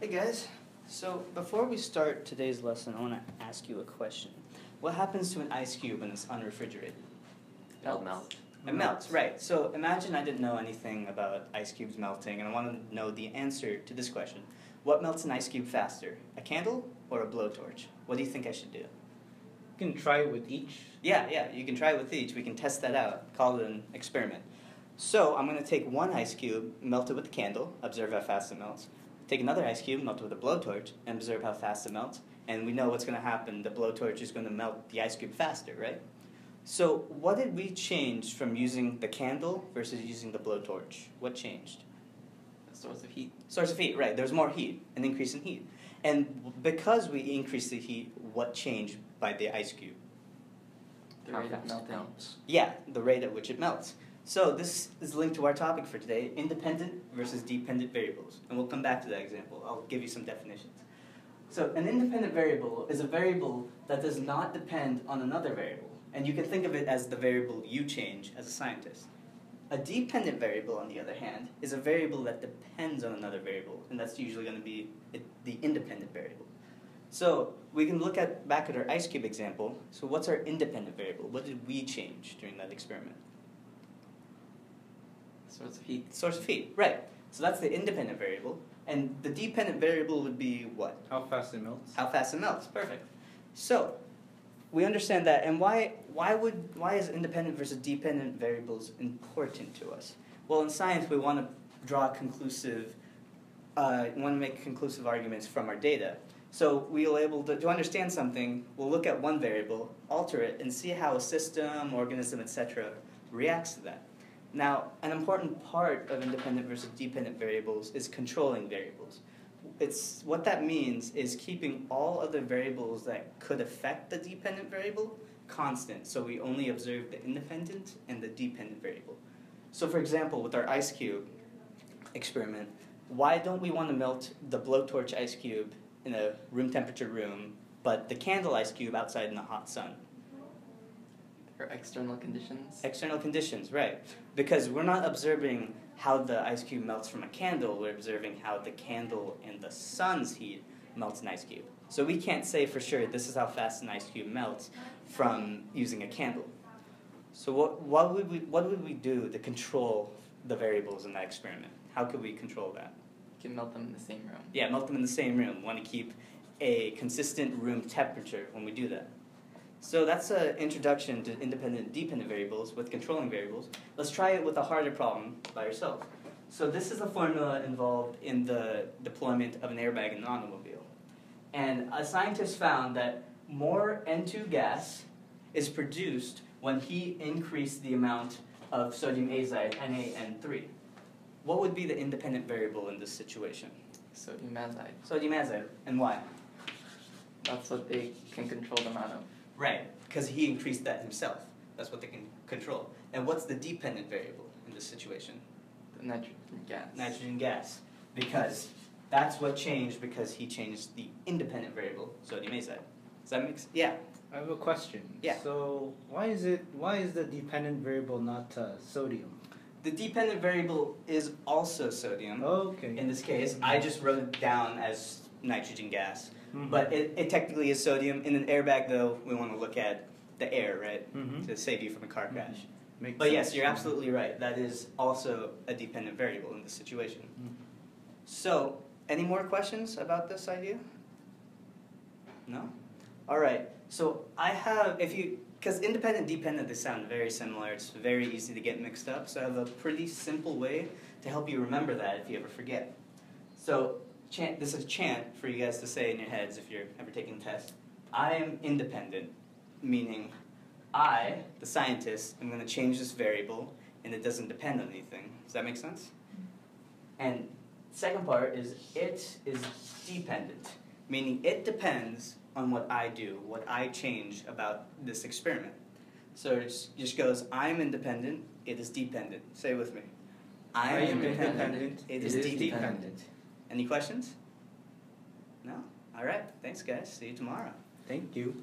Hey guys, so before we start today's lesson, I want to ask you a question. What happens to an ice cube when it's unrefrigerated? It'll melt. It melts, right. So imagine I didn't know anything about ice cubes melting, and I want to know the answer to this question. What melts an ice cube faster, a candle or a blowtorch? What do you think I should do? You can try with each. Yeah, you can try it with each. We can test that out, call it an experiment. So I'm going to take one ice cube, melt it with a candle, observe how fast it melts. Take another ice cube, melt it with a blowtorch, and observe how fast it melts. And we know what's going to happen. The blowtorch is going to melt the ice cube faster, right? So what did we change from using the candle versus using the blowtorch? What changed? The source of heat. Source of heat, right. There's more heat, an increase in heat. And because we increased the heat, what changed by the ice cube? The rate of melting. Yeah, the rate at which it melts. So this is linked to our topic for today, independent versus dependent variables. And we'll come back to that example. I'll give you some definitions. So an independent variable is a variable that does not depend on another variable. And you can think of it as the variable you change as a scientist. A dependent variable, on the other hand, is a variable that depends on another variable. And that's usually going to be the independent variable. So we can look back at our ice cube example. So what's our independent variable? What did we change during that experiment? Source of heat. Source of heat, right. So that's the independent variable. And the dependent variable would be what? How fast it melts. How fast it melts, perfect. So we understand that, and why is independent versus dependent variables important to us? Well, in science, we want to draw conclusive, make conclusive arguments from our data. So we'll able to understand something, we'll look at one variable, alter it, and see how a system, organism, etc. reacts to that. Now, an important part of independent versus dependent variables is controlling variables. What that means is keeping all other variables that could affect the dependent variable constant, so we only observe the independent and the dependent variable. So for example, with our ice cube experiment, why don't we want to melt the blowtorch ice cube in a room temperature room, but the candle ice cube outside in the hot sun? Or external conditions. External conditions, right. Because we're not observing how the ice cube melts from a candle, we're observing how the candle and the sun's heat melts an ice cube. So we can't say for sure this is how fast an ice cube melts from using a candle. So what would we do to control the variables in that experiment? How could we control that? You can melt them in the same room. Yeah, melt them in the same room. We want to keep a consistent room temperature when we do that. So that's an introduction to independent and dependent variables with controlling variables. Let's try it with a harder problem by yourself. So this is the formula involved in the deployment of an airbag in an automobile. And a scientist found that more N2 gas is produced when he increased the amount of sodium azide, NaN3. What would be the independent variable in this situation? Sodium azide. Sodium azide. And why? That's what they can control the amount of. Right, because he increased that himself. That's what they can control. And what's the dependent variable in this situation? The nitrogen gas. Nitrogen gas. Because that's what changed because he changed the independent variable, sodium azide. Does that make sense? Yeah. I have a question. Yeah. So why is the dependent variable not sodium? The dependent variable is also sodium. Okay. In this case, I just wrote it down as nitrogen gas. Mm-hmm. But it technically is sodium. In an airbag, though, we want to look at the air, right? Mm-hmm. To save you from a car crash. Makes But yes, sense. you're absolutely right. That is also a dependent variable in this situation. Mm-hmm. So, any more questions about this idea? No? All right. So I have, because independent and dependent, they sound very similar. It's very easy to get mixed up. So I have a pretty simple way to help you remember that if you ever forget. So this is a chant for you guys to say in your heads if you're ever taking a test. I am independent, meaning I, the scientist, am going to change this variable and it doesn't depend on anything. Does that make sense? And second part is it is dependent, meaning it depends on what I do, what I change about this experiment. So it just goes, I'm independent, it is dependent. Say it with me. I am independent, it is dependent. Any questions? No? All right. Thanks, guys. See you tomorrow. Thank you.